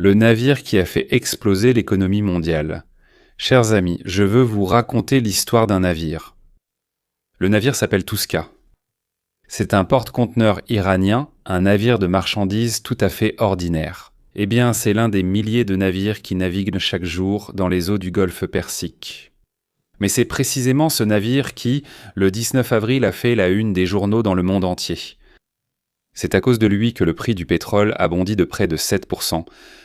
le navire qui a fait exploser l'économie mondiale. Chers amis, je veux vous raconter l'histoire d'un navire. Le navire s'appelle Tuska. C'est un porte-conteneurs iranien, un navire de marchandises tout à fait ordinaire. Eh bien, c'est l'un des milliers de navires qui naviguent chaque jour dans les eaux du golfe Persique. Mais c'est précisément ce navire qui, le 19 avril, a fait la une des journaux dans le monde entier. C'est à cause de lui que le prix du pétrole a bondi de près de 7%.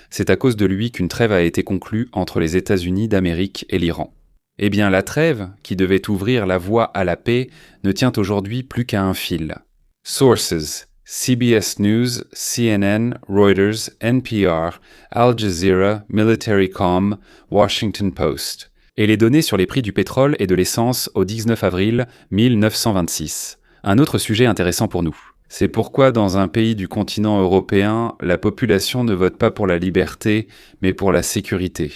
C'est à cause de lui qu'une trêve a été conclue entre les États-Unis d'Amérique et l'Iran. Eh bien, la trêve, qui devait ouvrir la voie à la paix, ne tient aujourd'hui plus qu'à un fil. Sources: CBS News, CNN, Reuters, NPR, Al Jazeera, Military.com, Washington Post. Et les données sur les prix du pétrole et de l'essence au 19 avril 1926. Un autre sujet intéressant pour nous. C'est pourquoi dans un pays du continent européen, la population ne vote pas pour la liberté, mais pour la sécurité.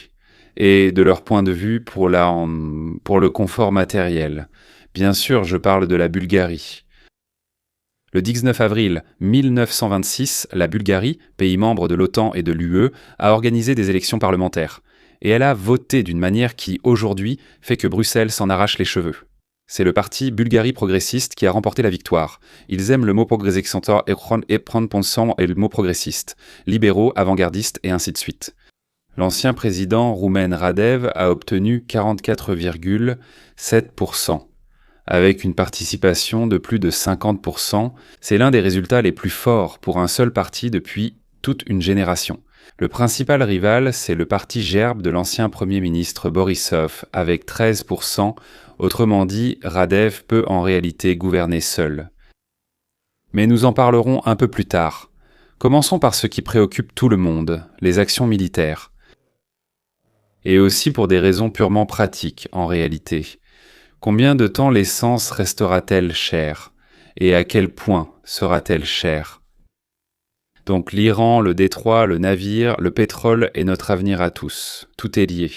Et de leur point de vue, pour le confort matériel. Bien sûr, je parle de la Bulgarie. Le 19 avril 1926, la Bulgarie, pays membre de l'OTAN et de l'UE, a organisé des élections parlementaires. Et elle a voté d'une manière qui, aujourd'hui, fait que Bruxelles s'en arrache les cheveux. C'est le parti Bulgarie progressiste qui a remporté la victoire. Ils aiment le mot progressiste et le mot progressiste, libéraux, avant-gardistes et ainsi de suite. L'ancien président roumain Radev a obtenu 44,7%. Avec une participation de plus de 50%, c'est l'un des résultats les plus forts pour un seul parti depuis toute une génération. Le principal rival, c'est le parti gerbe de l'ancien Premier ministre Borisov, avec 13%. Autrement dit, Radev peut en réalité gouverner seul. Mais nous en parlerons un peu plus tard. Commençons par ce qui préoccupe tout le monde, les actions militaires. Et aussi pour des raisons purement pratiques, en réalité. Combien de temps l'essence restera-t-elle chère? Et à quel point sera-t-elle chère? Donc l'Iran, le détroit, le navire, le pétrole et notre avenir à tous. Tout est lié.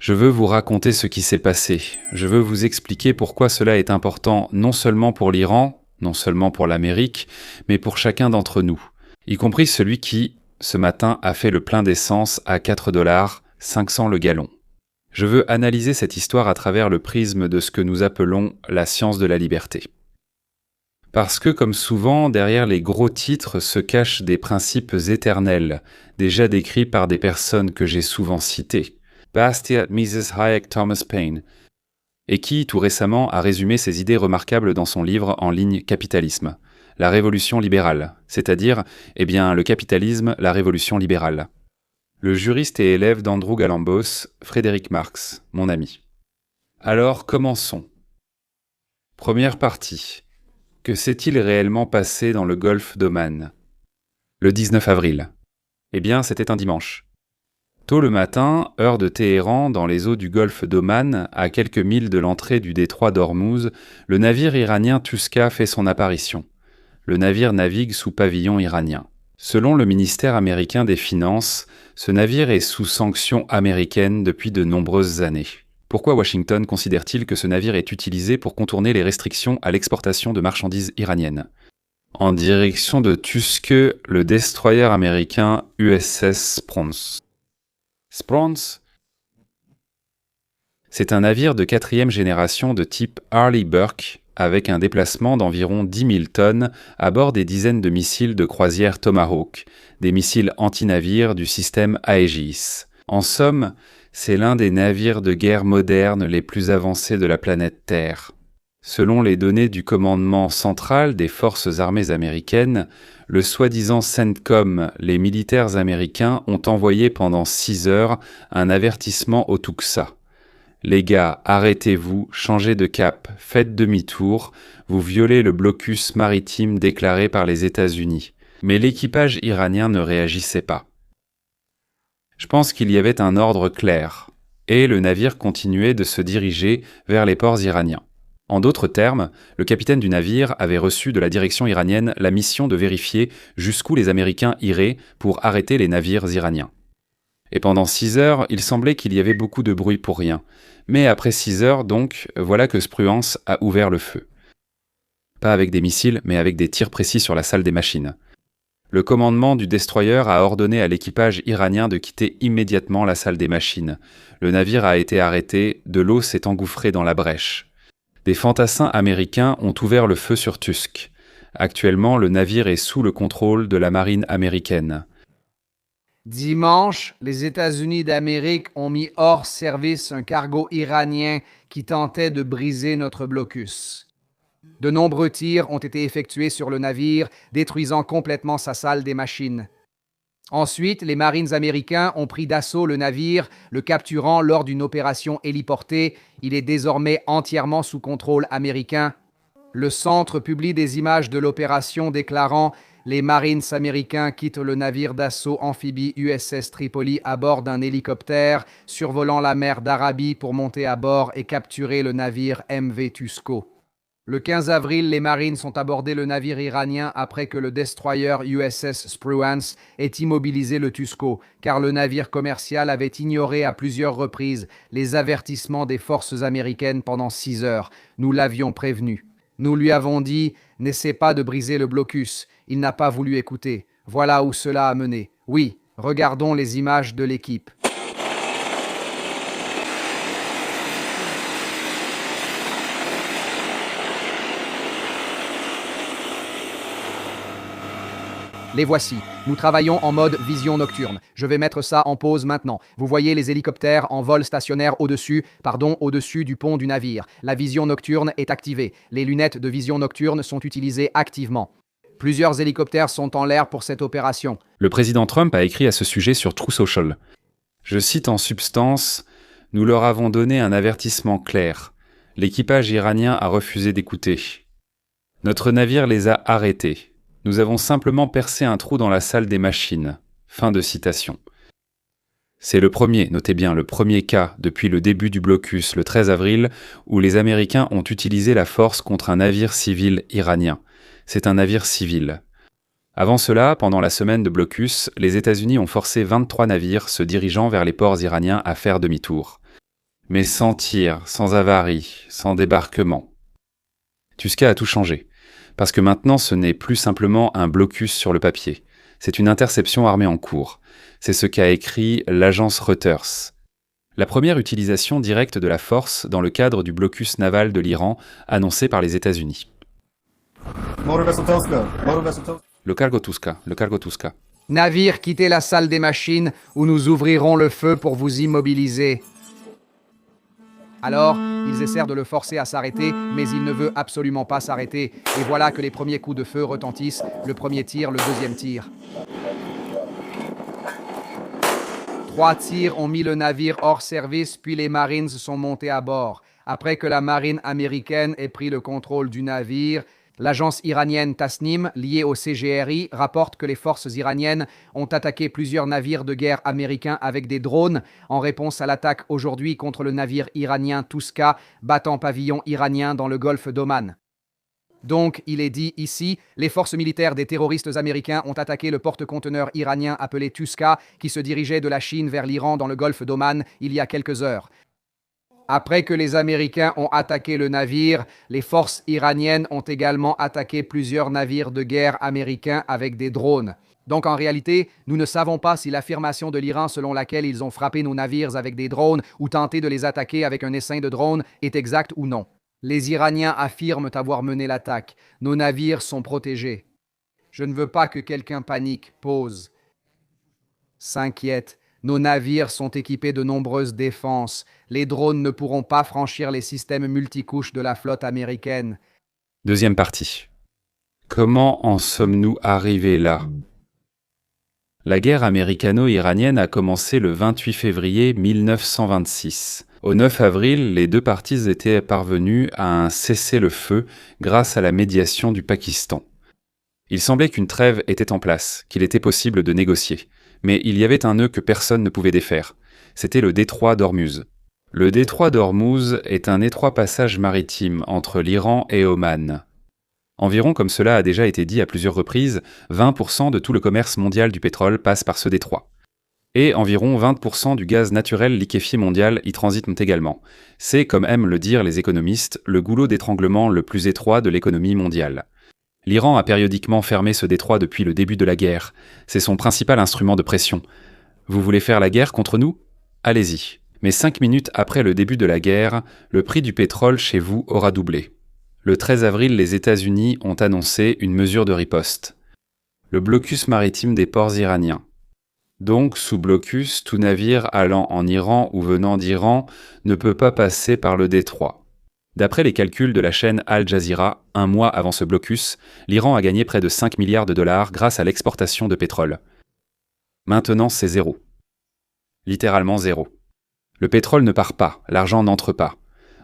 Je veux vous raconter ce qui s'est passé. Je veux vous expliquer pourquoi cela est important non seulement pour l'Iran, non seulement pour l'Amérique, mais pour chacun d'entre nous, y compris celui qui, ce matin, a fait le plein d'essence à 4,5 $ le gallon. Je veux analyser cette histoire à travers le prisme de ce que nous appelons la science de la liberté. Parce que, comme souvent, derrière les gros titres se cachent des principes éternels, déjà décrits par des personnes que j'ai souvent citées. Bastiat, Mises, Hayek, Thomas Paine, et qui, tout récemment, a résumé ces idées remarquables dans son livre en ligne Capitalisme, la révolution libérale, c'est-à-dire, le capitalisme, la révolution libérale. Le juriste et élève d'Andrew Galambos, Frédéric Marx, mon ami. Alors, commençons. Première partie. Que s'est-il réellement passé dans le golfe d'Oman? Le 19 avril. Eh bien, c'était un dimanche. Tôt le matin, heure de Téhéran, dans les eaux du golfe d'Oman, à quelques milles de l'entrée du détroit d'Ormuz, le navire iranien Tuska fait son apparition. Le navire navigue sous pavillon iranien. Selon le ministère américain des Finances, ce navire est sous sanctions américaines depuis de nombreuses années. Pourquoi Washington considère-t-il que ce navire est utilisé pour contourner les restrictions à l'exportation de marchandises iraniennes? En direction de Tuske, le destroyer américain USS Spronz. Spronz, c'est un navire de 4e génération de type Arleigh Burke, avec un déplacement d'environ 10 000 tonnes à bord des dizaines de missiles de croisière Tomahawk, des missiles anti-navires du système Aegis. En somme, c'est l'un des navires de guerre modernes les plus avancés de la planète Terre. Selon les données du commandement central des forces armées américaines, le soi-disant CENTCOM, les militaires américains ont envoyé pendant 6 heures un avertissement au Tucsa. Les gars, arrêtez-vous, changez de cap, faites demi-tour, vous violez le blocus maritime déclaré par les États-Unis. Mais l'équipage iranien ne réagissait pas. Je pense qu'il y avait un ordre clair, et le navire continuait de se diriger vers les ports iraniens. En d'autres termes, le capitaine du navire avait reçu de la direction iranienne la mission de vérifier jusqu'où les Américains iraient pour arrêter les navires iraniens. Et pendant 6 heures, il semblait qu'il y avait beaucoup de bruit pour rien. Mais après 6 heures, donc, voilà que Spruance a ouvert le feu. Pas avec des missiles, mais avec des tirs précis sur la salle des machines. Le commandement du destroyer a ordonné à l'équipage iranien de quitter immédiatement la salle des machines. Le navire a été arrêté, de l'eau s'est engouffrée dans la brèche. Des fantassins américains ont ouvert le feu sur Tusk. Actuellement, le navire est sous le contrôle de la marine américaine. Dimanche, les États-Unis d'Amérique ont mis hors service un cargo iranien qui tentait de briser notre blocus. De nombreux tirs ont été effectués sur le navire, détruisant complètement sa salle des machines. Ensuite, les Marines américains ont pris d'assaut le navire, le capturant lors d'une opération héliportée. Il est désormais entièrement sous contrôle américain. Le centre publie des images de l'opération déclarant « Les Marines américains quittent le navire d'assaut amphibie USS Tripoli à bord d'un hélicoptère, survolant la mer d'Arabie pour monter à bord et capturer le navire MV Tusko ». Le 15 avril, les Marines ont abordé le navire iranien après que le destroyer USS Spruance ait immobilisé le Tusko, car le navire commercial avait ignoré à plusieurs reprises les avertissements des forces américaines pendant 6 heures. Nous l'avions prévenu. Nous lui avons dit « N'essaie pas de briser le blocus ». Il n'a pas voulu écouter. Voilà où cela a mené. Oui, regardons les images de l'équipe. Les voici. Nous travaillons en mode vision nocturne. Je vais mettre ça en pause maintenant. Vous voyez les hélicoptères en vol stationnaire au-dessus du pont du navire. La vision nocturne est activée. Les lunettes de vision nocturne sont utilisées activement. Plusieurs hélicoptères sont en l'air pour cette opération. Le président Trump a écrit à ce sujet sur Truth Social. Je cite en substance « Nous leur avons donné un avertissement clair. L'équipage iranien a refusé d'écouter. Notre navire les a arrêtés. Nous avons simplement percé un trou dans la salle des machines. » Fin de citation. C'est le premier, notez bien, le premier cas depuis le début du blocus, le 13 avril, où les Américains ont utilisé la force contre un navire civil iranien. C'est un navire civil. Avant cela, pendant la semaine de blocus, les États-Unis ont forcé 23 navires se dirigeant vers les ports iraniens à faire demi-tour. Mais sans tir, sans avarie, sans débarquement. Tusk a tout changé. Parce que maintenant, ce n'est plus simplement un blocus sur le papier. C'est une interception armée en cours. C'est ce qu'a écrit l'agence Reuters. La première utilisation directe de la force dans le cadre du blocus naval de l'Iran annoncé par les États-Unis. Le cargo Tuska. Navire, quittez la salle des machines où nous ouvrirons le feu pour vous immobiliser. Alors, ils essayent de le forcer à s'arrêter, mais il ne veut absolument pas s'arrêter. Et voilà que les premiers coups de feu retentissent, le premier tir, le deuxième tir. 3 tirs ont mis le navire hors service, puis les Marines sont montés à bord. Après que la marine américaine ait pris le contrôle du navire, l'agence iranienne Tasnim, liée au CGRI, rapporte que les forces iraniennes ont attaqué plusieurs navires de guerre américains avec des drones en réponse à l'attaque aujourd'hui contre le navire iranien Tuska, battant pavillon iranien dans le golfe d'Oman. Donc, il est dit ici, les forces militaires des terroristes américains ont attaqué le porte-conteneur iranien appelé Tuska, qui se dirigeait de la Chine vers l'Iran dans le golfe d'Oman il y a quelques heures. Après que les Américains ont attaqué le navire, les forces iraniennes ont également attaqué plusieurs navires de guerre américains avec des drones. Donc en réalité, nous ne savons pas si l'affirmation de l'Iran selon laquelle ils ont frappé nos navires avec des drones ou tenté de les attaquer avec un essaim de drones est exacte ou non. Les Iraniens affirment avoir mené l'attaque. Nos navires sont protégés. Je ne veux pas que quelqu'un panique, pause. S'inquiète. Nos navires sont équipés de nombreuses défenses. Les drones ne pourront pas franchir les systèmes multicouches de la flotte américaine. Deuxième partie. Comment en sommes-nous arrivés là ? La guerre américano-iranienne a commencé le 28 février 1926. Au 9 avril, les deux parties étaient parvenues à un cessez-le-feu grâce à la médiation du Pakistan. Il semblait qu'une trêve était en place, qu'il était possible de négocier. Mais il y avait un nœud que personne ne pouvait défaire. C'était le détroit d'Ormuz. Le détroit d'Ormuz est un étroit passage maritime entre l'Iran et Oman. Environ, comme cela a déjà été dit à plusieurs reprises, 20% de tout le commerce mondial du pétrole passe par ce détroit. Et environ 20% du gaz naturel liquéfié mondial y transite également. C'est, comme aiment le dire les économistes, le goulot d'étranglement le plus étroit de l'économie mondiale. L'Iran a périodiquement fermé ce détroit depuis le début de la guerre. C'est son principal instrument de pression. Vous voulez faire la guerre contre nous ? Allez-y. Mais 5 minutes après le début de la guerre, le prix du pétrole chez vous aura doublé. Le 13 avril, les États-Unis ont annoncé une mesure de riposte. Le blocus maritime des ports iraniens. Donc, sous blocus, tout navire allant en Iran ou venant d'Iran ne peut pas passer par le détroit. D'après les calculs de la chaîne Al Jazeera, un mois avant ce blocus, l'Iran a gagné près de 5 milliards de dollars grâce à l'exportation de pétrole. Maintenant, c'est zéro. Littéralement zéro. Le pétrole ne part pas, l'argent n'entre pas.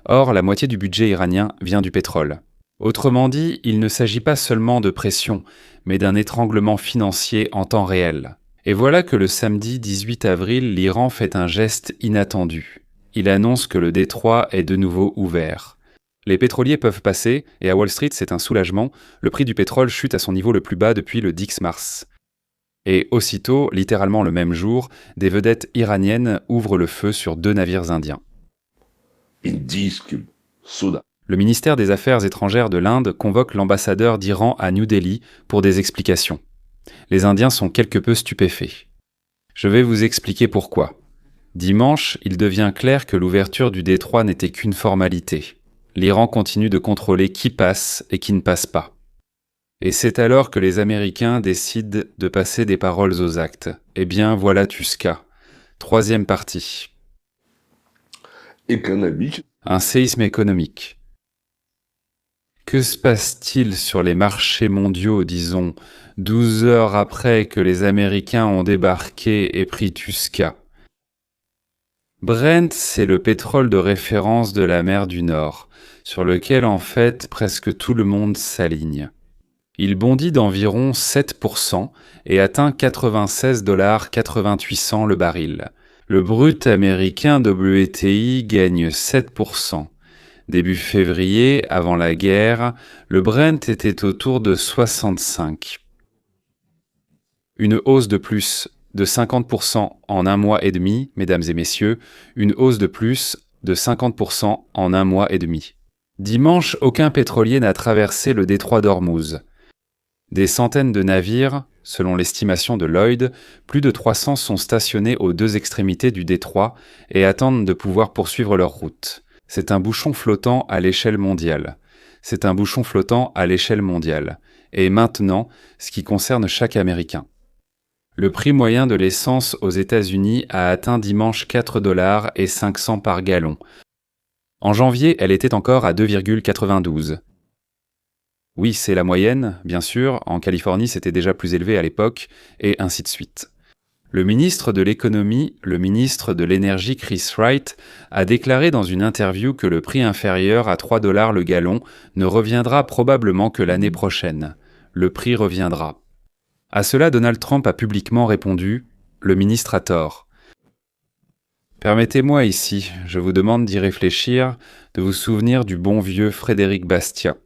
Or, la moitié du budget iranien vient du pétrole. Autrement dit, il ne s'agit pas seulement de pression, mais d'un étranglement financier en temps réel. Et voilà que le samedi 18 avril, l'Iran fait un geste inattendu. Il annonce que le détroit est de nouveau ouvert. Les pétroliers peuvent passer, et à Wall Street c'est un soulagement, le prix du pétrole chute à son niveau le plus bas depuis le 10 mars. Et aussitôt, littéralement le même jour, des vedettes iraniennes ouvrent le feu sur 2 navires indiens. Le ministère des Affaires étrangères de l'Inde convoque l'ambassadeur d'Iran à New Delhi pour des explications. Les Indiens sont quelque peu stupéfaits. Je vais vous expliquer pourquoi. Dimanche, il devient clair que l'ouverture du détroit n'était qu'une formalité. L'Iran continue de contrôler qui passe et qui ne passe pas. Et c'est alors que les Américains décident de passer des paroles aux actes. Eh bien, voilà Tuska. 3e partie. Économique. Un séisme économique. Que se passe-t-il sur les marchés mondiaux, disons, 12 heures après que les Américains ont débarqué et pris Tuska ? Brent, c'est le pétrole de référence de la mer du Nord, sur lequel en fait presque tout le monde s'aligne. Il bondit d'environ 7% et atteint 96,88 $ le baril. Le brut américain WTI gagne 7%. Début février, avant la guerre, le Brent était autour de 65. Une hausse de plus de 50% en un mois et demi, mesdames et messieurs, une hausse de plus de 50% en un mois et demi. Dimanche, aucun pétrolier n'a traversé le détroit d'Ormuz. Des centaines de navires, selon l'estimation de Lloyd, plus de 300 sont stationnés aux 2 extrémités du détroit et attendent de pouvoir poursuivre leur route. C'est un bouchon flottant à l'échelle mondiale. C'est un bouchon flottant à l'échelle mondiale. Et maintenant, ce qui concerne chaque Américain. Le prix moyen de l'essence aux États-Unis a atteint dimanche 4,5 $ par gallon. En janvier, elle était encore à 2,92. Oui, c'est la moyenne, bien sûr, en Californie c'était déjà plus élevé à l'époque, et ainsi de suite. Le ministre de l'économie, le ministre de l'énergie Chris Wright, a déclaré dans une interview que le prix inférieur à 3 $ le gallon ne reviendra probablement que l'année prochaine. Le prix reviendra. À cela, Donald Trump a publiquement répondu « Le ministre a tort ». Permettez-moi ici, je vous demande d'y réfléchir, de vous souvenir du bon vieux Frédéric Bastiat.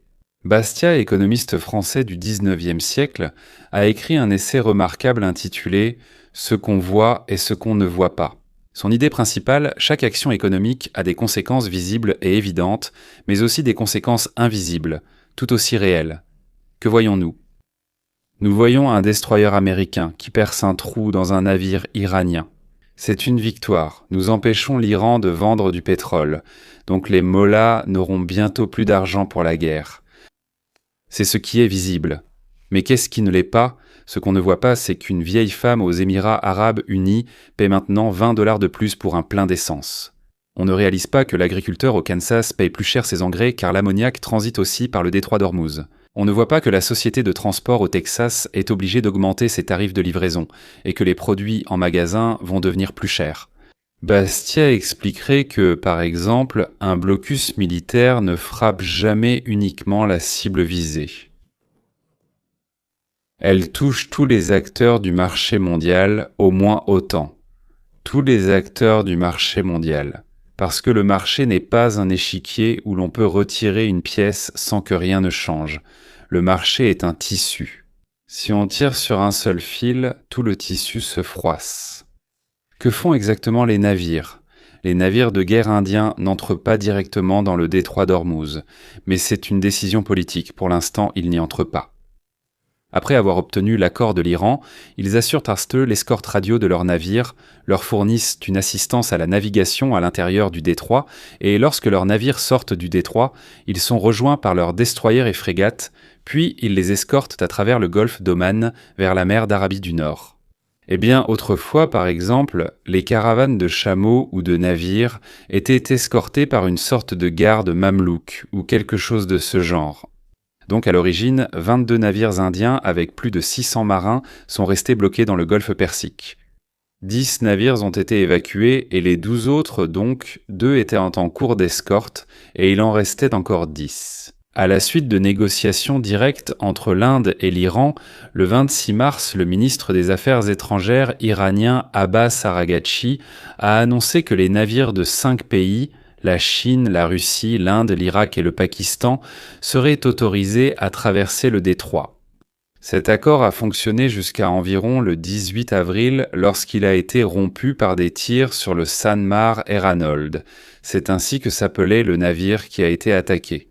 Bastiat, économiste français du XIXe siècle, a écrit un essai remarquable intitulé « Ce qu'on voit et ce qu'on ne voit pas ». Son idée principale, chaque action économique a des conséquences visibles et évidentes, mais aussi des conséquences invisibles, tout aussi réelles. Que voyons-nous ? Nous voyons un destroyer américain qui perce un trou dans un navire iranien. C'est une victoire. Nous empêchons l'Iran de vendre du pétrole. Donc les mollahs n'auront bientôt plus d'argent pour la guerre. C'est ce qui est visible. Mais qu'est-ce qui ne l'est pas ? Ce qu'on ne voit pas, c'est qu'une vieille femme aux Émirats arabes unis paie maintenant 20 $ de plus pour un plein d'essence. On ne réalise pas que l'agriculteur au Kansas paye plus cher ses engrais car l'ammoniac transite aussi par le détroit d'Ormuz. On ne voit pas que la société de transport au Texas est obligée d'augmenter ses tarifs de livraison et que les produits en magasin vont devenir plus chers. Bastiat expliquerait que, par exemple, un blocus militaire ne frappe jamais uniquement la cible visée. Elle touche tous les acteurs du marché mondial, au moins autant. Tous les acteurs du marché mondial. Parce que le marché n'est pas un échiquier où l'on peut retirer une pièce sans que rien ne change. Le marché est un tissu. Si on tire sur un seul fil, tout le tissu se froisse. Que font exactement les navires ? Les navires de guerre indiens n'entrent pas directement dans le détroit d'Ormuz, mais c'est une décision politique. Pour l'instant, ils n'y entrent pas. Après avoir obtenu l'accord de l'Iran, ils assurent à eux l'escorte radio de leurs navires, leur fournissent une assistance à la navigation à l'intérieur du détroit, et lorsque leurs navires sortent du détroit, ils sont rejoints par leurs destroyers et frégates, puis ils les escortent à travers le golfe d'Oman vers la mer d'Arabie du Nord. Eh bien, autrefois, par exemple, les caravanes de chameaux ou de navires étaient escortées par une sorte de garde mamelouk ou quelque chose de ce genre. Donc à l'origine, 22 navires indiens avec plus de 600 marins sont restés bloqués dans le golfe Persique. 10 navires ont été évacués et les 12 autres, donc, 2 étaient en cours d'escorte et il en restait encore 10. À la suite de négociations directes entre l'Inde et l'Iran, le 26 mars, le ministre des Affaires étrangères iranien Abbas Araghchi a annoncé que les navires de 5 pays, la Chine, la Russie, l'Inde, l'Irak et le Pakistan, seraient autorisés à traverser le détroit. Cet accord a fonctionné jusqu'à environ le 18 avril lorsqu'il a été rompu par des tirs sur le Sanmar Eranold. C'est ainsi que s'appelait le navire qui a été attaqué.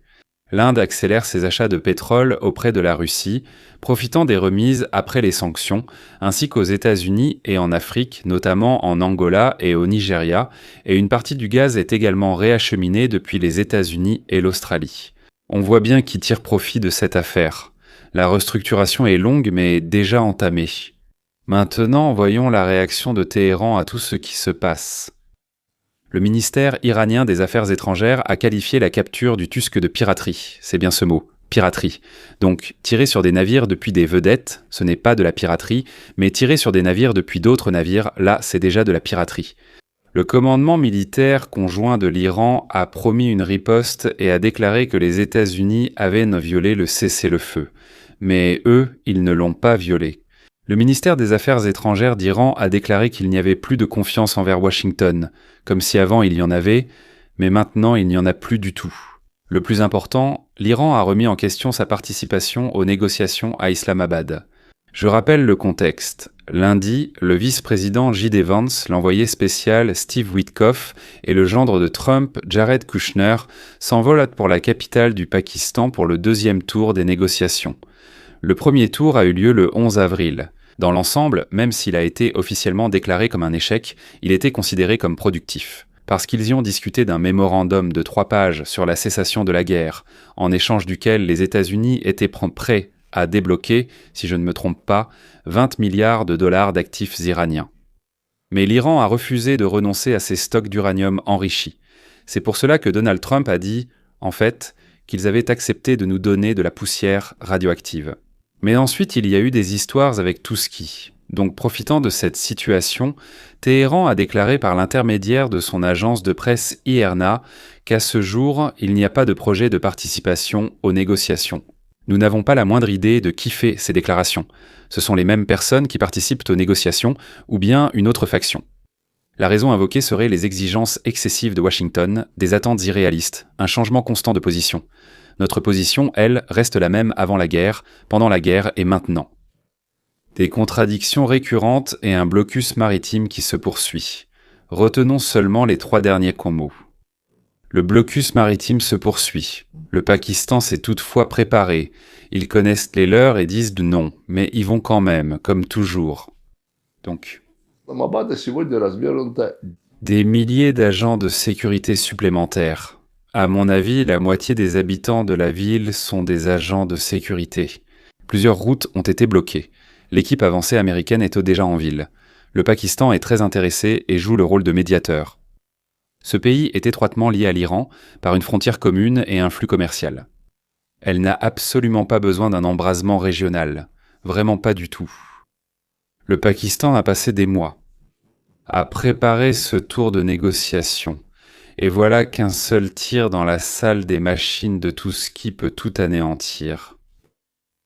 L'Inde accélère ses achats de pétrole auprès de la Russie, profitant des remises après les sanctions, ainsi qu'aux États-Unis et en Afrique, notamment en Angola et au Nigeria, et une partie du gaz est également réacheminée depuis les États-Unis et l'Australie. On voit bien qui tire profit de cette affaire. La restructuration est longue mais déjà entamée. Maintenant, voyons la réaction de Téhéran à tout ce qui se passe. Le ministère iranien des Affaires étrangères a qualifié la capture du Tusk de piraterie. C'est bien ce mot, piraterie. Donc, tirer sur des navires depuis des vedettes, ce n'est pas de la piraterie, mais tirer sur des navires depuis d'autres navires, là, c'est déjà de la piraterie. Le commandement militaire conjoint de l'Iran a promis une riposte et a déclaré que les États-Unis avaient violé le cessez-le-feu. Mais eux, ils ne l'ont pas violé. Le ministère des Affaires étrangères d'Iran a déclaré qu'il n'y avait plus de confiance envers Washington, comme si avant il y en avait, mais maintenant il n'y en a plus du tout. Le plus important, l'Iran a remis en question sa participation aux négociations à Islamabad. Je rappelle le contexte. Lundi, le vice-président J.D. Vance, l'envoyé spécial Steve Witkoff et le gendre de Trump, Jared Kushner, s'envolent pour la capitale du Pakistan pour le deuxième tour des négociations. Le premier tour a eu lieu le 11 avril. Dans l'ensemble, même s'il a été officiellement déclaré comme un échec, il était considéré comme productif. Parce qu'ils y ont discuté d'un mémorandum de 3 pages sur la cessation de la guerre, en échange duquel les États-Unis étaient prêts à débloquer, si je ne me trompe pas, 20 milliards de dollars d'actifs iraniens. Mais l'Iran a refusé de renoncer à ses stocks d'uranium enrichi. C'est pour cela que Donald Trump a dit, en fait, qu'ils avaient accepté de nous donner de la poussière radioactive. Mais ensuite, il y a eu des histoires avec Touski. Donc, profitant de cette situation, Téhéran a déclaré par l'intermédiaire de son agence de presse IRNA qu'à ce jour, il n'y a pas de projet de participation aux négociations. Nous n'avons pas la moindre idée de qui fait ces déclarations. Ce sont les mêmes personnes qui participent aux négociations ou bien une autre faction. La raison invoquée serait les exigences excessives de Washington, des attentes irréalistes, un changement constant de position. Notre position, elle, reste la même avant la guerre, pendant la guerre et maintenant. Des contradictions récurrentes et un blocus maritime qui se poursuit. Retenons seulement les 3 derniers mots. Le blocus maritime se poursuit. Le Pakistan s'est toutefois préparé. Ils connaissent les leurs et disent non, mais y vont quand même, comme toujours. Donc, des milliers d'agents de sécurité supplémentaires. À mon avis, la moitié des habitants de la ville sont des agents de sécurité. Plusieurs routes ont été bloquées. L'équipe avancée américaine est déjà en ville. Le Pakistan est très intéressé et joue le rôle de médiateur. Ce pays est étroitement lié à l'Iran par une frontière commune et un flux commercial. Elle n'a absolument pas besoin d'un embrasement régional. Vraiment pas du tout. Le Pakistan a passé des mois à préparer ce tour de négociation. Et voilà qu'un seul tir dans la salle des machines de Touski peut tout anéantir.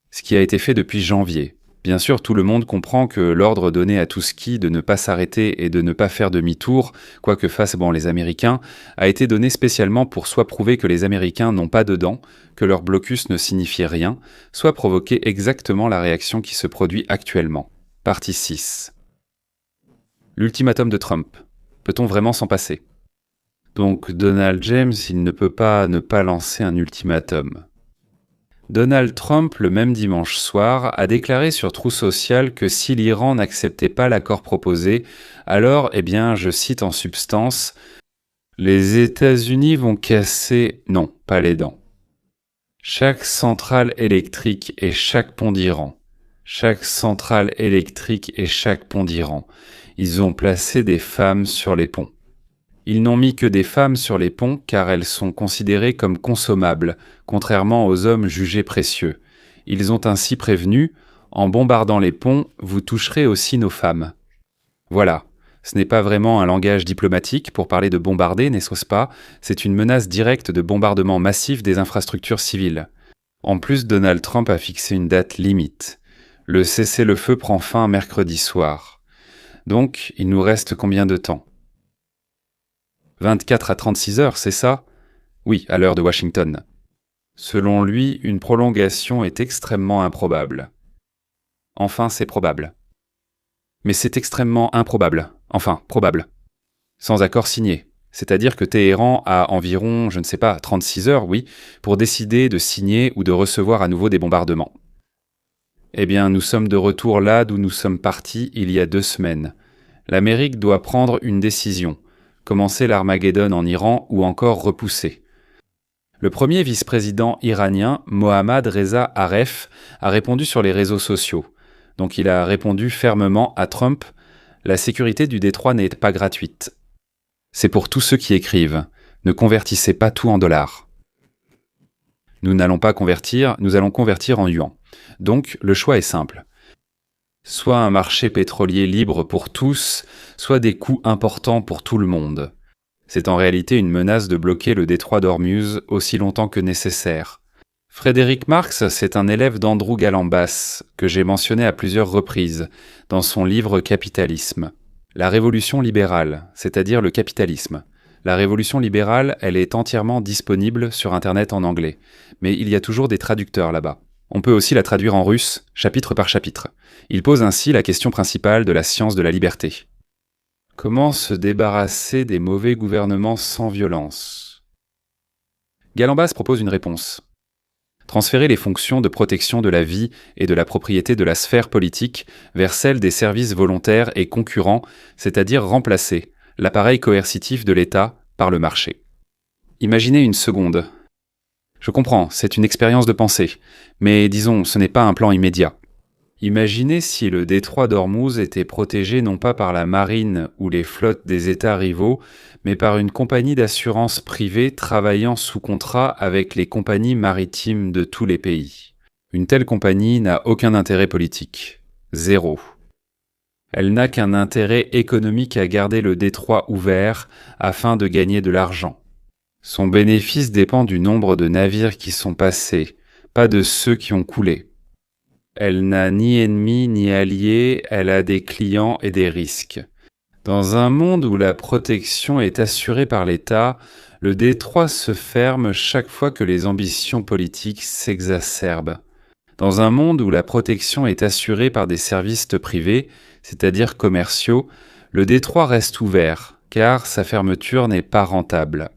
Ce qui a été fait depuis janvier. Bien sûr, tout le monde comprend que l'ordre donné à Touski de ne pas s'arrêter et de ne pas faire demi-tour, quoi que fassent les Américains, a été donné spécialement pour soit prouver que les Américains n'ont pas de dents, que leur blocus ne signifiait rien, soit provoquer exactement la réaction qui se produit actuellement. Partie 6. L'ultimatum de Trump. Peut-on vraiment s'en passer ? Donc Donald James, il ne peut pas ne pas lancer un ultimatum. Donald Trump, le même dimanche soir, a déclaré sur Truth Social que si l'Iran n'acceptait pas l'accord proposé, alors, je cite en substance, « Les États-Unis vont casser, non, pas les dents. Chaque centrale électrique et chaque pont d'Iran. Chaque centrale électrique et chaque pont d'Iran. Ils ont placé des femmes sur les ponts. Ils n'ont mis que des femmes sur les ponts car elles sont considérées comme consommables, contrairement aux hommes jugés précieux. Ils ont ainsi prévenu, en bombardant les ponts, vous toucherez aussi nos femmes. » Voilà. Ce n'est pas vraiment un langage diplomatique pour parler de bombarder, n'est-ce pas? C'est une menace directe de bombardement massif des infrastructures civiles. En plus, Donald Trump a fixé une date limite. Le cessez-le-feu prend fin mercredi soir. Donc, il nous reste combien de temps? 24 à 36 heures, c'est ça? Oui, à l'heure de Washington. Selon lui, une prolongation est extrêmement improbable. Enfin, c'est probable. Mais c'est extrêmement improbable. Enfin, probable. Sans accord signé. C'est-à-dire que Téhéran a environ, 36 heures, oui, pour décider de signer ou de recevoir à nouveau des bombardements. Eh bien, nous sommes de retour là d'où nous sommes partis il y a 2 semaines. L'Amérique doit prendre une décision. Commencer l'Armageddon en Iran ou encore repousser. Le premier vice-président iranien, Mohammad Reza Aref, a répondu sur les réseaux sociaux. Donc il a répondu fermement à Trump « La sécurité du détroit n'est pas gratuite. C'est pour tous ceux qui écrivent. Ne convertissez pas tout en dollars. » Nous n'allons pas convertir, nous allons convertir en yuan. Donc le choix est simple. Soit un marché pétrolier libre pour tous, soit des coûts importants pour tout le monde. C'est en réalité une menace de bloquer le détroit d'Ormuz aussi longtemps que nécessaire. Frédéric Marx, c'est un élève d'Andrew Galambas, que j'ai mentionné à plusieurs reprises, dans son livre Capitalisme. La révolution libérale, c'est-à-dire le capitalisme. La révolution libérale, elle est entièrement disponible sur Internet en anglais, mais il y a toujours des traducteurs là-bas. On peut aussi la traduire en russe, chapitre par chapitre. Il pose ainsi la question principale de la science de la liberté. Comment se débarrasser des mauvais gouvernements sans violence? Galambas propose une réponse. Transférer les fonctions de protection de la vie et de la propriété de la sphère politique vers celles des services volontaires et concurrents, c'est-à-dire remplacer l'appareil coercitif de l'État par le marché. Imaginez une seconde. Je comprends, c'est une expérience de pensée, mais disons, ce n'est pas un plan immédiat. Imaginez si le détroit d'Ormuz était protégé non pas par la marine ou les flottes des États rivaux, mais par une compagnie d'assurance privée travaillant sous contrat avec les compagnies maritimes de tous les pays. Une telle compagnie n'a aucun intérêt politique. Zéro. Elle n'a qu'un intérêt économique à garder le détroit ouvert afin de gagner de l'argent. Son bénéfice dépend du nombre de navires qui sont passés, pas de ceux qui ont coulé. Elle n'a ni ennemis ni alliés, elle a des clients et des risques. Dans un monde où la protection est assurée par l'État, le détroit se ferme chaque fois que les ambitions politiques s'exacerbent. Dans un monde où la protection est assurée par des services privés, c'est-à-dire commerciaux, le détroit reste ouvert, car sa fermeture n'est pas rentable.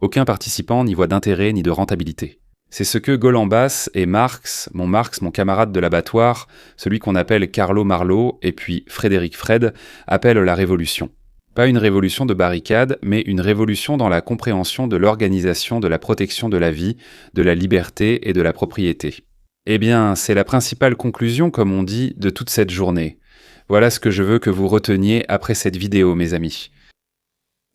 Aucun participant n'y voit d'intérêt ni de rentabilité. C'est ce que Galambas et Marx, mon camarade de l'abattoir, celui qu'on appelle Carlo Marlo, et puis Frédéric Fred, appellent la révolution. Pas une révolution de barricade, mais une révolution dans la compréhension de l'organisation de la protection de la vie, de la liberté et de la propriété. Eh bien, c'est la principale conclusion, comme on dit, de toute cette journée. Voilà ce que je veux que vous reteniez après cette vidéo, mes amis.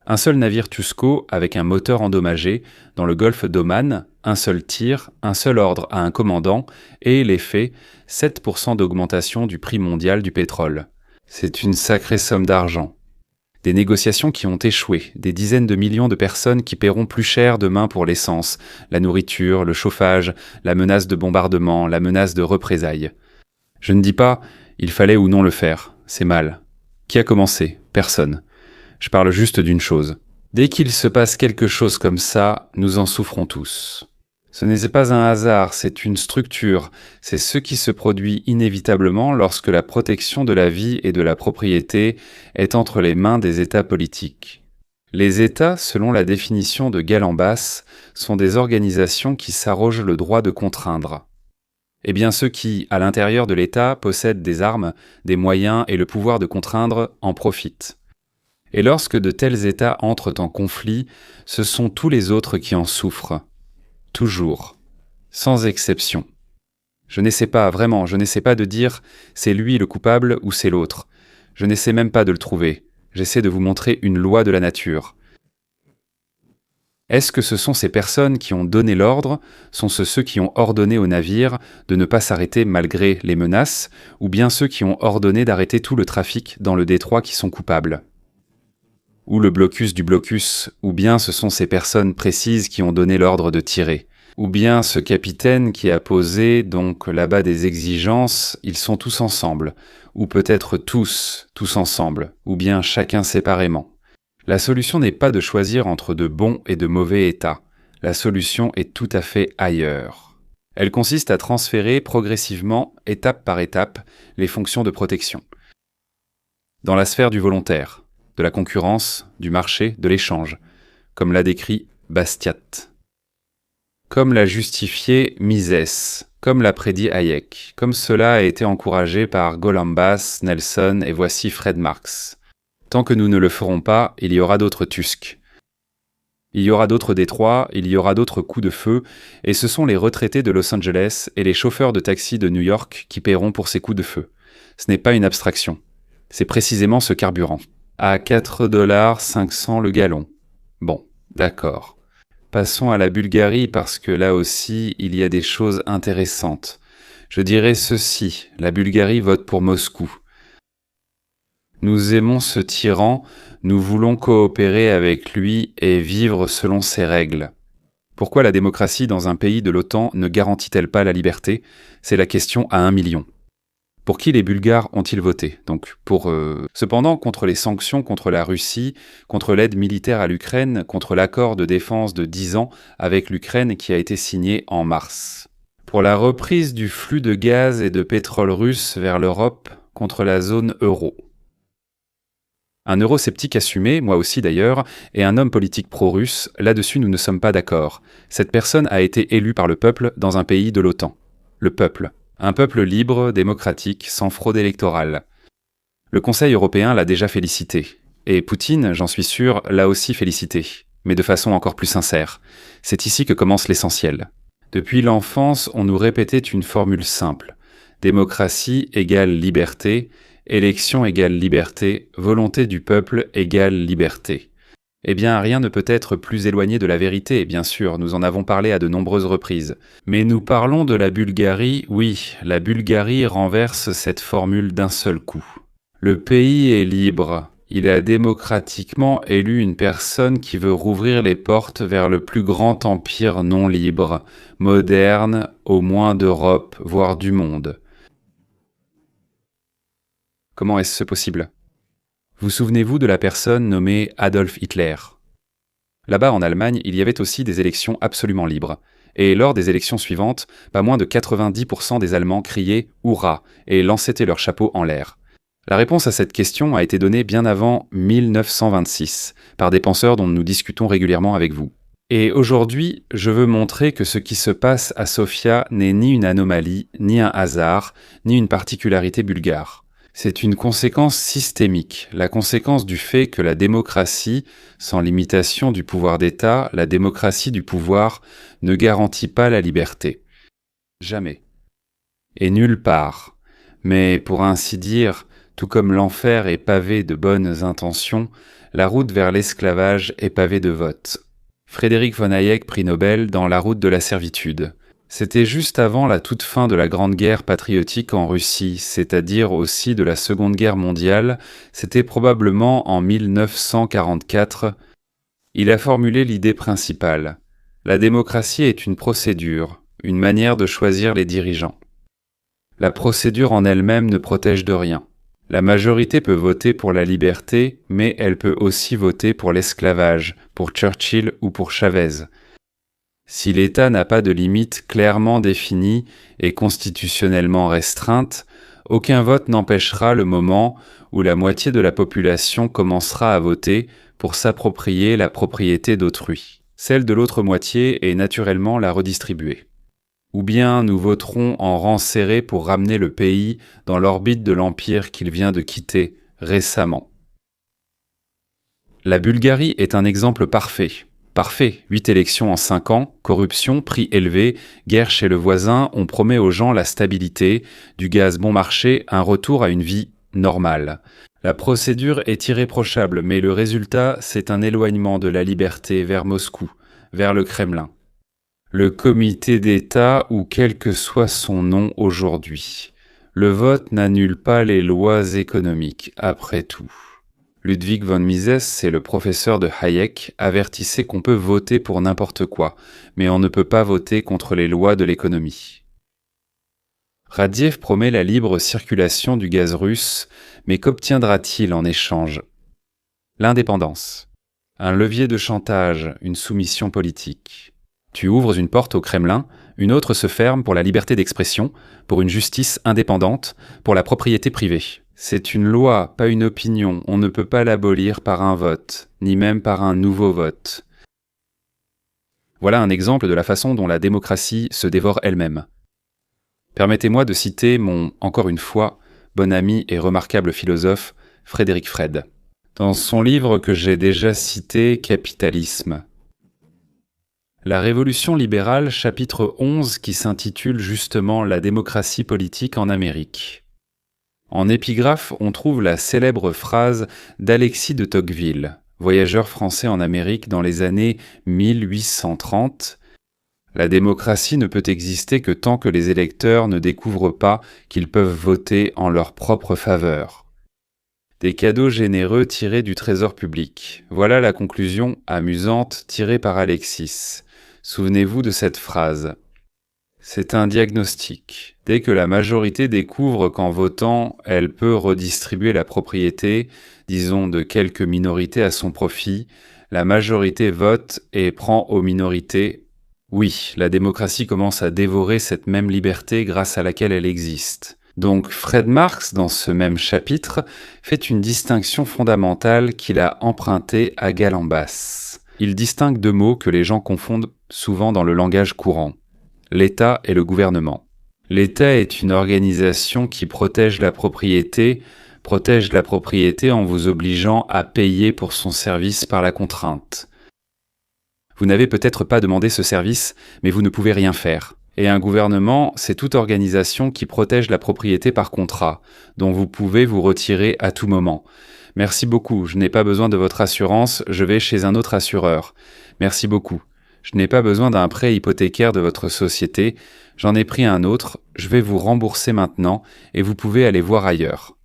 Un seul navire Tusco avec un moteur endommagé dans le golfe d'Oman, un seul tir, un seul ordre à un commandant et l'effet 7% d'augmentation du prix mondial du pétrole. C'est une sacrée somme d'argent. Des négociations qui ont échoué, des dizaines de millions de personnes qui paieront plus cher demain pour l'essence, la nourriture, le chauffage, la menace de bombardement, la menace de représailles. Je ne dis pas il fallait ou non le faire, c'est mal. Qui a commencé? Personne. Je parle juste d'une chose. Dès qu'il se passe quelque chose comme ça, nous en souffrons tous. Ce n'est pas un hasard, c'est une structure, c'est ce qui se produit inévitablement lorsque la protection de la vie et de la propriété est entre les mains des États politiques. Les États, selon la définition de Galambas, sont des organisations qui s'arrogent le droit de contraindre. Eh bien, ceux qui, à l'intérieur de l'État, possèdent des armes, des moyens et le pouvoir de contraindre en profitent. Et lorsque de tels États entrent en conflit, ce sont tous les autres qui en souffrent. Toujours. Sans exception. Je n'essaie pas, vraiment, je n'essaie pas de dire c'est lui le coupable ou c'est l'autre. Je n'essaie même pas de le trouver. J'essaie de vous montrer une loi de la nature. Est-ce que ce sont ces personnes qui ont donné l'ordre, sont-ce ceux qui ont ordonné au navire de ne pas s'arrêter malgré les menaces, ou bien ceux qui ont ordonné d'arrêter tout le trafic dans le détroit qui sont coupables ? Ou le blocus du blocus, ou bien ce sont ces personnes précises qui ont donné l'ordre de tirer ? Ou bien ce capitaine qui a posé donc là-bas des exigences, ils sont tous ensemble, ou peut-être tous ensemble, ou bien chacun séparément. La solution n'est pas de choisir entre de bons et de mauvais états. La solution est tout à fait ailleurs. Elle consiste à transférer progressivement, étape par étape, les fonctions de protection. Dans la sphère du volontaire, de la concurrence, du marché, de l'échange, comme l'a décrit Bastiat. Comme l'a justifié Mises, comme l'a prédit Hayek, comme cela a été encouragé par Galambas, Nelson et voici Fred Marx. Tant que nous ne le ferons pas, il y aura d'autres Tusk. Il y aura d'autres détroits, il y aura d'autres coups de feu, et ce sont les retraités de Los Angeles et les chauffeurs de taxi de New York qui paieront pour ces coups de feu. Ce n'est pas une abstraction. C'est précisément ce carburant. À 4,5 $ le gallon. Bon, d'accord. Passons à la Bulgarie parce que là aussi, il y a des choses intéressantes. Je dirais ceci, la Bulgarie vote pour Moscou. Nous aimons ce tyran, nous voulons coopérer avec lui et vivre selon ses règles. Pourquoi la démocratie dans un pays de l'OTAN ne garantit-elle pas la liberté ? C'est la question à 1 million. Pour qui les Bulgares ont-ils voté ? Donc Cependant, contre les sanctions contre la Russie, contre l'aide militaire à l'Ukraine, contre l'accord de défense de 10 ans avec l'Ukraine qui a été signé en mars. Pour la reprise du flux de gaz et de pétrole russe vers l'Europe contre la zone euro. Un eurosceptique assumé, moi aussi d'ailleurs, et un homme politique pro-russe, là-dessus nous ne sommes pas d'accord. Cette personne a été élue par le peuple dans un pays de l'OTAN. Le peuple. Un peuple libre, démocratique, sans fraude électorale. Le Conseil européen l'a déjà félicité. Et Poutine, j'en suis sûr, l'a aussi félicité. Mais de façon encore plus sincère. C'est ici que commence l'essentiel. Depuis l'enfance, on nous répétait une formule simple. Démocratie égale liberté. Élection égale liberté, volonté du peuple égale liberté. Eh bien, rien ne peut être plus éloigné de la vérité, bien sûr, nous en avons parlé à de nombreuses reprises. Mais nous parlons de la Bulgarie, oui, la Bulgarie renverse cette formule d'un seul coup. Le pays est libre, il a démocratiquement élu une personne qui veut rouvrir les portes vers le plus grand empire non libre, moderne, au moins d'Europe, voire du monde. Comment est-ce possible ? Vous souvenez-vous de la personne nommée Adolf Hitler ? Là-bas en Allemagne, il y avait aussi des élections absolument libres. Et lors des élections suivantes, pas moins de 90% des Allemands criaient « Hurrah !» et lançaient leur chapeau en l'air. La réponse à cette question a été donnée bien avant 1926, par des penseurs dont nous discutons régulièrement avec vous. Et aujourd'hui, je veux montrer que ce qui se passe à Sofia n'est ni une anomalie, ni un hasard, ni une particularité bulgare. C'est une conséquence systémique, la conséquence du fait que la démocratie, sans limitation du pouvoir d'État, la démocratie du pouvoir, ne garantit pas la liberté. Jamais. Et nulle part. Mais pour ainsi dire, tout comme l'enfer est pavé de bonnes intentions, la route vers l'esclavage est pavée de votes. Frédéric von Hayek, prix Nobel, dans La route de la servitude. C'était juste avant la toute fin de la Grande Guerre patriotique en Russie, c'est-à-dire aussi de la Seconde Guerre mondiale, c'était probablement en 1944. Il a formulé l'idée principale. La démocratie est une procédure, une manière de choisir les dirigeants. La procédure en elle-même ne protège de rien. La majorité peut voter pour la liberté, mais elle peut aussi voter pour l'esclavage, pour Churchill ou pour Chavez. Si l'État n'a pas de limite clairement définie et constitutionnellement restreinte, Aucun vote n'empêchera le moment où la moitié de la population commencera à voter pour s'approprier la propriété d'autrui. Celle de l'autre moitié est naturellement la redistribuer. Ou bien nous voterons en rang serré pour ramener le pays dans l'orbite de l'empire qu'il vient de quitter récemment. La Bulgarie est un exemple parfait. Parfait, 8 élections en 5 ans, corruption, prix élevé, guerre chez le voisin, on promet aux gens la stabilité, du gaz bon marché, un retour à une vie normale. La procédure est irréprochable, mais le résultat, c'est un éloignement de la liberté vers Moscou, vers le Kremlin. Le comité d'État, ou quel que soit son nom aujourd'hui. Le vote n'annule pas les lois économiques, après tout. Ludwig von Mises, c'est le professeur de Hayek, avertissait qu'on peut voter pour n'importe quoi, mais on ne peut pas voter contre les lois de l'économie. Radiev promet la libre circulation du gaz russe, mais qu'obtiendra-t-il en échange? L'indépendance. Un levier de chantage, une soumission politique. Tu ouvres une porte au Kremlin, une autre se ferme pour la liberté d'expression, pour une justice indépendante, pour la propriété privée. C'est une loi, pas une opinion, on ne peut pas l'abolir par un vote, ni même par un nouveau vote. Voilà un exemple de la façon dont la démocratie se dévore elle-même. Permettez-moi de citer mon, encore une fois, bon ami et remarquable philosophe, Frédéric Fred. Dans son livre que j'ai déjà cité, Capitalisme, la Révolution libérale, chapitre 11, qui s'intitule justement La démocratie politique en Amérique. En épigraphe, on trouve la célèbre phrase d'Alexis de Tocqueville, voyageur français en Amérique dans les années 1830. La démocratie ne peut exister que tant que les électeurs ne découvrent pas qu'ils peuvent voter en leur propre faveur. Des cadeaux généreux tirés du trésor public. Voilà la conclusion amusante tirée par Alexis. Souvenez-vous de cette phrase. C'est un diagnostic. Dès que la majorité découvre qu'en votant, elle peut redistribuer la propriété, disons de quelques minorités à son profit, la majorité vote et prend aux minorités. Oui, la démocratie commence à dévorer cette même liberté grâce à laquelle elle existe. Donc Fred Marx, dans ce même chapitre, fait une distinction fondamentale qu'il a empruntée à Galambas. Il distingue deux mots que les gens confondent souvent dans le langage courant. L'État et le gouvernement. L'État est une organisation qui protège la propriété en vous obligeant à payer pour son service par la contrainte. Vous n'avez peut-être pas demandé ce service, mais vous ne pouvez rien faire. Et un gouvernement, c'est toute organisation qui protège la propriété par contrat, dont vous pouvez vous retirer à tout moment. Merci beaucoup, je n'ai pas besoin de votre assurance, je vais chez un autre assureur. Merci beaucoup. Je n'ai pas besoin d'un prêt hypothécaire de votre société, j'en ai pris un autre, je vais vous rembourser maintenant et vous pouvez aller voir ailleurs.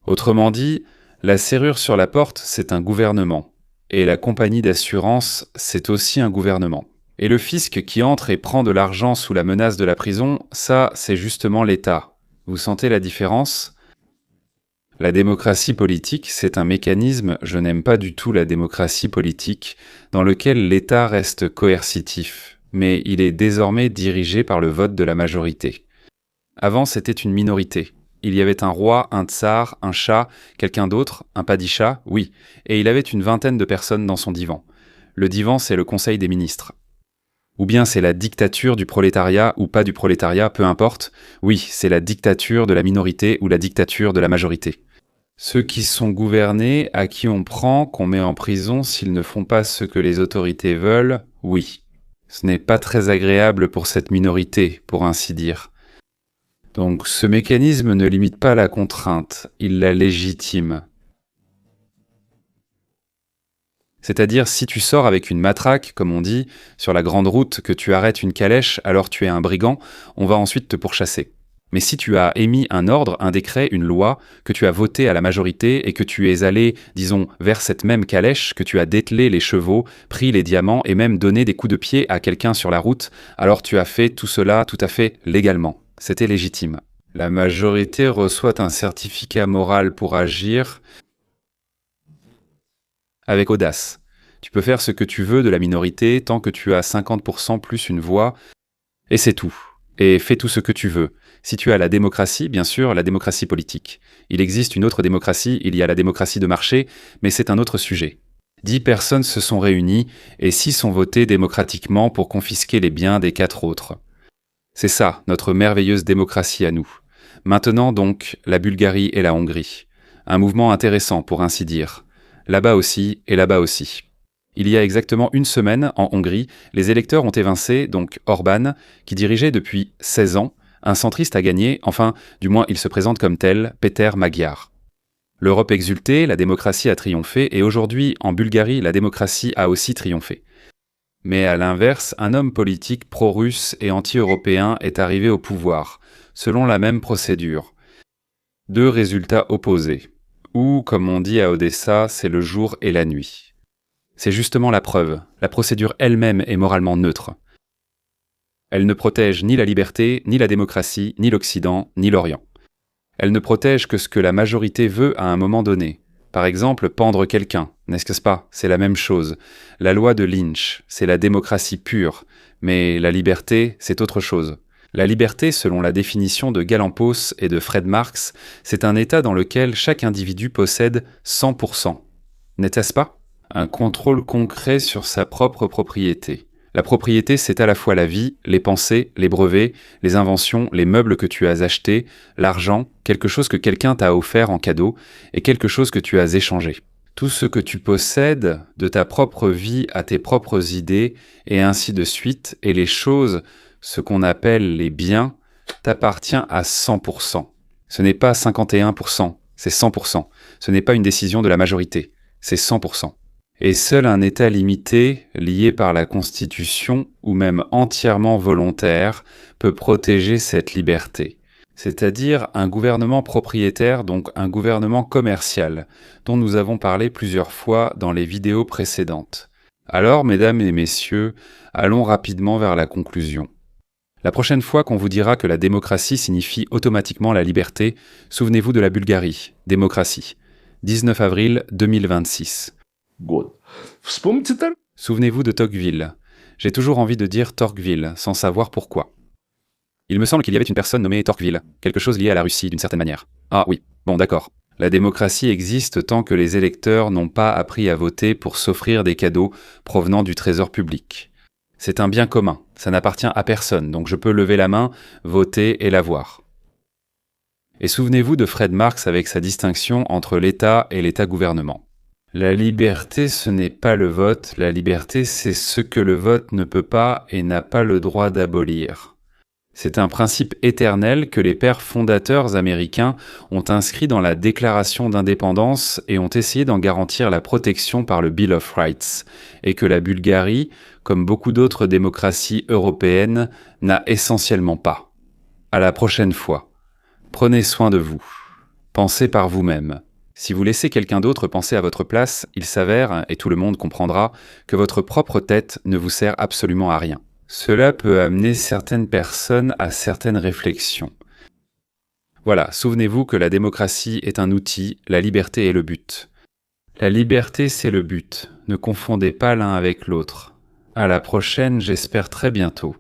Autrement dit, la serrure sur la porte, c'est un gouvernement, et la compagnie d'assurance, c'est aussi un gouvernement. Et le fisc qui entre et prend de l'argent sous la menace de la prison, ça, c'est justement l'État. Vous sentez la différence ? La démocratie politique, c'est un mécanisme, je n'aime pas du tout la démocratie politique, dans lequel l'État reste coercitif, mais il est désormais dirigé par le vote de la majorité. Avant, c'était une minorité. Il y avait un roi, un tsar, un chat, quelqu'un d'autre, un padishah, oui, et il avait une vingtaine de personnes dans son divan. Le divan, c'est le conseil des ministres. Ou bien c'est la dictature du prolétariat ou pas du prolétariat, peu importe. Oui, c'est la dictature de la minorité ou la dictature de la majorité. Ceux qui sont gouvernés, à qui on prend, qu'on met en prison s'ils ne font pas ce que les autorités veulent, oui. Ce n'est pas très agréable pour cette minorité, pour ainsi dire. Donc ce mécanisme ne limite pas la contrainte, il la légitime. C'est-à-dire, si tu sors avec une matraque, comme on dit, sur la grande route, que tu arrêtes une calèche, alors tu es un brigand, on va ensuite te pourchasser. Mais si tu as émis un ordre, un décret, une loi, que tu as voté à la majorité et que tu es allé, disons, vers cette même calèche, que tu as dételé les chevaux, pris les diamants et même donné des coups de pied à quelqu'un sur la route, alors tu as fait tout cela tout à fait légalement. C'était légitime. La majorité reçoit un certificat moral pour agir avec audace. Tu peux faire ce que tu veux de la minorité tant que tu as 50% plus une voix, et c'est tout. et fais tout ce que tu veux. Si tu as la démocratie, bien sûr, la démocratie politique. Il existe une autre démocratie, il y a la démocratie de marché, mais c'est un autre sujet. 10 personnes se sont réunies et 6 ont voté démocratiquement pour confisquer les biens des 4 autres. C'est ça, notre merveilleuse démocratie à nous. Maintenant donc, la Bulgarie et la Hongrie. Un mouvement intéressant pour ainsi dire. Là-bas aussi et là-bas aussi. Il y a exactement une semaine, en Hongrie, les électeurs ont évincé, donc Orban, qui dirigeait depuis 16 ans, un centriste a gagné, enfin, du moins il se présente comme tel, Péter Magyar. L'Europe exultait, la démocratie a triomphé, et aujourd'hui, en Bulgarie, la démocratie a aussi triomphé. Mais à l'inverse, un homme politique pro-russe et anti-européen est arrivé au pouvoir, selon la même procédure. 2 résultats opposés. Ou, comme on dit à Odessa, c'est le jour et la nuit. C'est justement la preuve, la procédure elle-même est moralement neutre. Elle ne protège ni la liberté, ni la démocratie, ni l'Occident, ni l'Orient. Elle ne protège que ce que la majorité veut à un moment donné. Par exemple, pendre quelqu'un, n'est-ce pas? C'est la même chose. La loi de Lynch, c'est la démocratie pure, mais la liberté, c'est autre chose. La liberté, selon la définition de Galampos et de Fred Marx, c'est un état dans lequel chaque individu possède 100%. N'était-ce pas? Un contrôle concret sur sa propre propriété. La propriété, c'est à la fois la vie, les pensées, les brevets, les inventions, les meubles que tu as achetés, l'argent, quelque chose que quelqu'un t'a offert en cadeau, et quelque chose que tu as échangé. Tout ce que tu possèdes, de ta propre vie à tes propres idées, et ainsi de suite, et les choses, ce qu'on appelle les biens, t'appartient à 100%. Ce n'est pas 51%, c'est 100%. Ce n'est pas une décision de la majorité, c'est 100%. Et seul un État limité, lié par la Constitution, ou même entièrement volontaire, peut protéger cette liberté. C'est-à-dire un gouvernement propriétaire, donc un gouvernement commercial, dont nous avons parlé plusieurs fois dans les vidéos précédentes. Alors, mesdames et messieurs, allons rapidement vers la conclusion. La prochaine fois qu'on vous dira que la démocratie signifie automatiquement la liberté, souvenez-vous de la Bulgarie, démocratie. 19 avril 2026. Souvenez-vous de Tocqueville. J'ai toujours envie de dire Tocqueville, sans savoir pourquoi. Il me semble qu'il y avait une personne nommée Tocqueville, quelque chose lié à la Russie d'une certaine manière. Ah oui, bon d'accord. La démocratie existe tant que les électeurs n'ont pas appris à voter pour s'offrir des cadeaux provenant du trésor public. C'est un bien commun, ça n'appartient à personne, donc je peux lever la main, voter et l'avoir. Et souvenez-vous de Fred Marx avec sa distinction entre l'État et l'État-gouvernement. La liberté, ce n'est pas le vote, la liberté, c'est ce que le vote ne peut pas et n'a pas le droit d'abolir. C'est un principe éternel que les pères fondateurs américains ont inscrit dans la Déclaration d'indépendance et ont essayé d'en garantir la protection par le Bill of Rights, et que la Bulgarie, comme beaucoup d'autres démocraties européennes, n'a essentiellement pas. À la prochaine fois. Prenez soin de vous. Pensez par vous-même. Si vous laissez quelqu'un d'autre penser à votre place, il s'avère, et tout le monde comprendra, que votre propre tête ne vous sert absolument à rien. Cela peut amener certaines personnes à certaines réflexions. Voilà, souvenez-vous que la démocratie est un outil, la liberté est le but. La liberté, c'est le but. Ne confondez pas l'un avec l'autre. À la prochaine, j'espère très bientôt.